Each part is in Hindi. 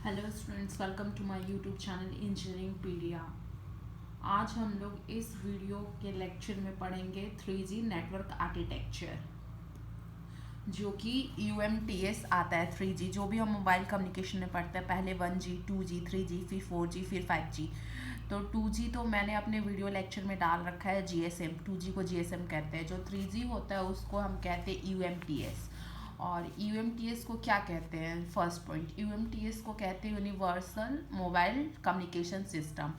Hello students, welcome to my YouTube channel engineering pedia. आज हम लोग इस वीडियो के लेक्चर में पढ़ेंगे 3G नेटवर्क आर्किटेक्चर, जो कि UMTS आता है। 3G जो भी हम मोबाइल कम्युनिकेशन में पढ़ते हैं, पहले 1G 2G 3G फिर 4G फिर 5G। तो 2G तो मैंने अपने वीडियो लेक्चर में डाल रखा है GSM। 2G को GSM कहते हैं। जो 3G होता है उसको हम कहते हैं UMTS। और UMTS को क्या कहते हैं? फर्स्ट पॉइंट, UMTS को कहते हैं यूनिवर्सल मोबाइल कम्युनिकेशन सिस्टम।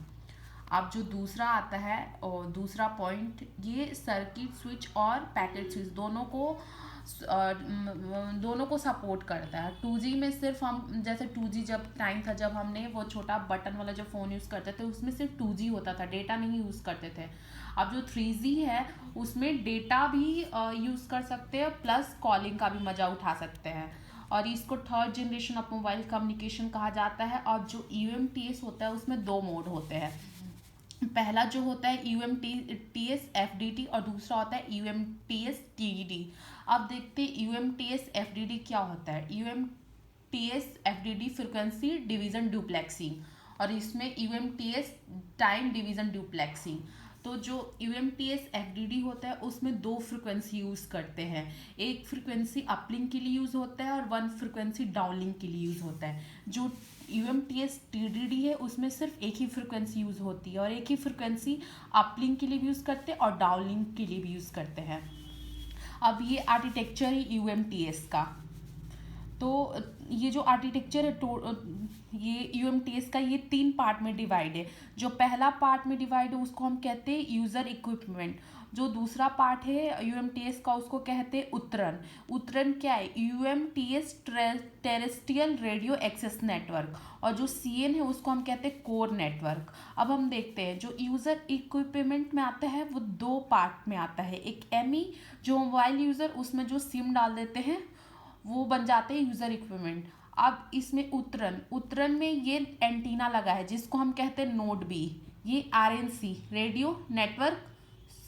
अब जो दूसरा आता है और दूसरा पॉइंट, ये सर्किट स्विच और पैकेट स्विच दोनों को सपोर्ट करता है। 2G में सिर्फ हम, जैसे 2G जब टाइम था जब हमने वो छोटा बटन वाला जो फ़ोन यूज़ करते थे उसमें सिर्फ 2G होता था, डेटा नहीं यूज़ करते थे। अब जो 3G है उसमें डेटा भी यूज़ कर सकते हैं, प्लस कॉलिंग का भी मज़ा उठा सकते हैं। और इसको third generation of mobile communication कहा जाता है। और जो UMTS होता है उसमें दो मोड होते हैं। पहला जो होता है UMTS FDD और दूसरा होता है UMTS TDD। अब देखते हैं UMTS FDD क्या होता है। UMTS FDD फ्रिक्वेंसी डिवीज़न डुप्लेक्सिंग, और इसमें UMTS टाइम डिवीज़न डुप्लेक्सिंग। तो जो UMTS FDD होता है उसमें दो फ्रिक्वेंसी यूज़ करते हैं। एक फ्रिक्वेंसी अपलिंक के लिए यूज़ होता है और वन फ्रिक्वेंसी डाउनलिंक के लिए यूज़ होता है। जो UMTS TDD है उसमें सिर्फ एक ही फ्रिक्वेंसी यूज़ होती है, और एक ही फ्रिक्वेंसी अपलिंक के लिए भी यूज़ करते हैं और डाउनलिंक के लिए भी यूज़ करते हैं। अब ये आर्किटेक्चर है UMTS का। तो ये जो आर्किटेक्चर है ये UMTS का, ये 3 पार्ट में डिवाइड है। जो पहला पार्ट में डिवाइड है उसको हम कहते हैं यूज़र इक्विपमेंट। जो दूसरा पार्ट है UMTS का उसको कहते हैं उत्तरण। उत्तरण क्या है? UMTS terrestrial radio access network. और जो CN है उसको हम कहते हैं कोर नेटवर्क। अब हम देखते हैं जो यूज़र इक्विपमेंट में आता है वो दो पार्ट में आता है। एक ME, जो मोबाइल यूज़र उसमें जो सिम डाल देते हैं वो बन जाते हैं यूज़र इक्विपमेंट। अब इसमें उत्तरण में ये एंटीना लगा है जिसको हम कहते हैं नोड बी। ये RNC रेडियो नेटवर्क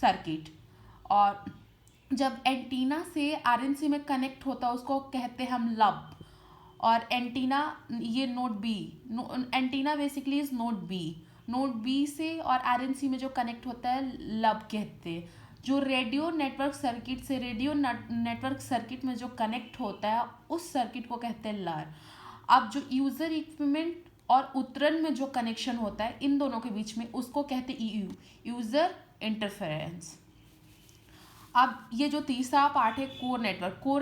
सर्किट। और जब एंटीना से RNC में कनेक्ट होता है उसको कहते हैं हम लब। और एंटीना, ये node B, antenna basically is node B से और RNC में जो कनेक्ट होता है लब कहते हैं। जो रेडियो नेटवर्क सर्किट से रेडियो नेटवर्क सर्किट में जो कनेक्ट होता है उस सर्किट को कहते हैं लर। अब जो यूज़र इक्विपमेंट और उत्तरण में जो कनेक्शन होता है इन दोनों के बीच में उसको कहते हैं EU, यूज़र इंटरफेरेंस। अब ये जो तीसरा पार्ट है कोर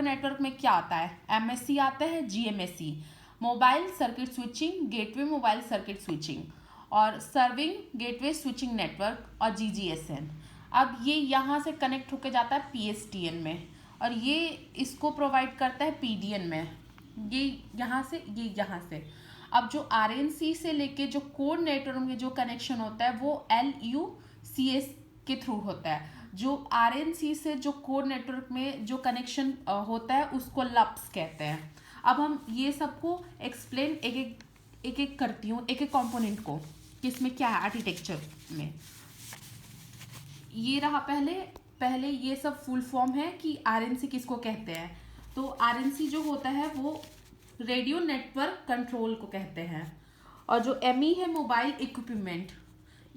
नेटवर्क में क्या आता है? MSC आता है, GMSC mobile circuit switching, gateway mobile circuit switching, और सर्विंग गेटवे स्विचिंग नेटवर्क, और GGSN। अब ये यहाँ से कनेक्ट होके जाता है PSTN में, और ये इसको प्रोवाइड करता है PDN में। ये यहाँ से अब जो RNC से लेके जो कोर नेटवर्क में जो कनेक्शन होता है वो LUCS के थ्रू होता है। जो RNC से जो कोर नेटवर्क में जो कनेक्शन होता है उसको लप्स कहते हैं। अब हम ये सबको एक्सप्लेन एक एक करती हूँ, एक एक कंपोनेंट को, किसमें क्या है आर्किटेक्चर में। ये रहा पहले ये सब फुल फॉर्म है कि RNC किसको कहते हैं। तो RNC जो होता है वो रेडियो नेटवर्क कंट्रोल को कहते हैं। और जो ME है mobile equipment,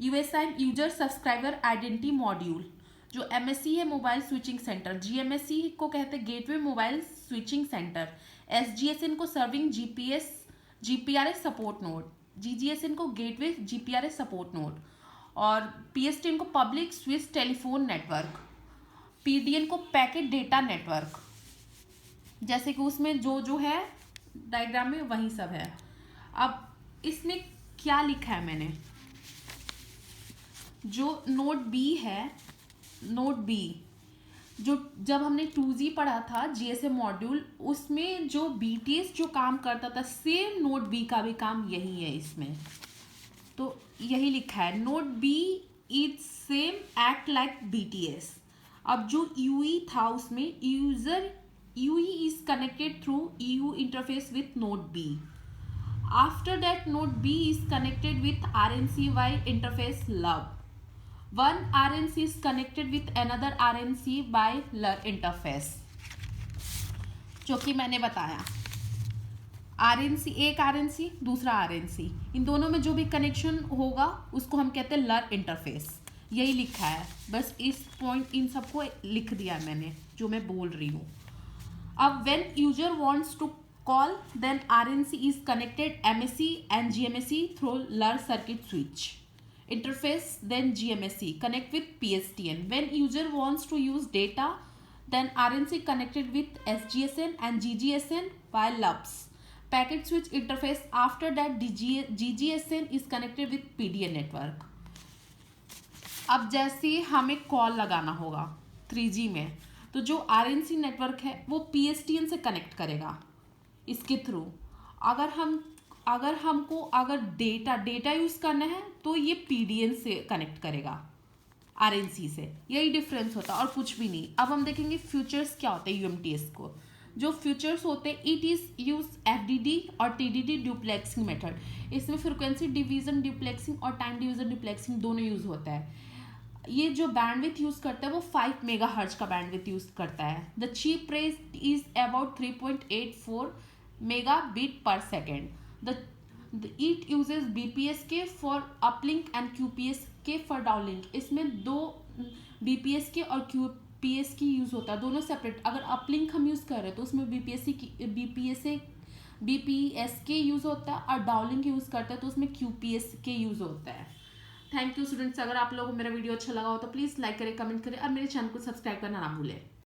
USI user subscriber identity module. जो MSC है मोबाइल स्विचिंग सेंटर, GMSC को कहते हैं gateway mobile switching centre, SGSN को serving GPRS support node, GGSN को गेटवे GPRS सपोर्ट नोड, और PSTN को public switch telephone network, PDN को पैकेट डेटा नेटवर्क। जैसे कि उसमें जो है डायग्राम में वही सब है। अब इसमें क्या लिखा है मैंने, जो नोड बी है, नोड बी जो जब हमने 2G पढ़ा था GSM मॉड्यूल, उसमें जो BTS जो काम करता था सेम नोड बी का भी काम यही है इसमें। तो यही लिखा है node B is same act like BTS। अब जो UE था उसमें UE is connected through EU interface with node B. After that, node B is connected with RNC by interface LUB. One RNC is connected with another RNC by LUR interface, जो कि मैंने बताया। RNC, एक RNC दूसरा RNC, इन दोनों में जो भी कनेक्शन होगा उसको हम कहते हैं लर इंटरफेस। यही लिखा है, बस इस पॉइंट इन सबको लिख दिया है मैंने जो मैं बोल रही हूँ। अब when user wants to call, then RNC is connected MSC and GMSC through LUR circuit switch interface, then GMSC connect with PSTN. When user wants to use data, then RNC connected with SGSN and GGSN by LUBs packet switch interface. After that GGSN is connected with PDN network. अब जैसे हमें कॉल लगाना होगा 3G में, तो जो RNC नेटवर्क है वो PSTN से कनेक्ट करेगा इसके थ्रू। अगर हमको डेटा यूज़ करना है तो ये PDN से कनेक्ट करेगा RNC से। यही डिफरेंस होता है और कुछ भी नहीं। अब हम देखेंगे फ्यूचर्स क्या होते हैं UMTS को। जो फ्यूचर्स होते हैं, इट इज़ यूज FDD और TDD ड्यूप्लेक्सिंग मेथड। इसमें फ्रिक्वेंसी डिवीजन ड्यूप्लेक्सिंग और टाइम डिवीजन ड्यूप्लेक्सिंग दोनों यूज़ होता है। ये जो बैंडविथ यूज़ करता है वो 5 मेगाहर्ट्ज का बैंडविथ यूज़ करता है। The chip rate is about 3.84 megabit per second. It uses BPSK for uplink and QPSK for downlink. इसमें दो BPSK और QPSK यूज़ होता है, दोनों सेपरेट। अगर अपलिंक हम यूज़ कर रहे हैं तो उसमें BPSK यूज़ होता है, और डाउनलिंक यूज़ करते हैं तो उसमें QPSK यूज़ होता है। Thank you students. अगर आप लोगों को मेरा वीडियो अच्छा लगा हो तो प्लीज़ लाइक करें, कमेंट करें और मेरे चैनल को सब्सक्राइब करना ना भूलें।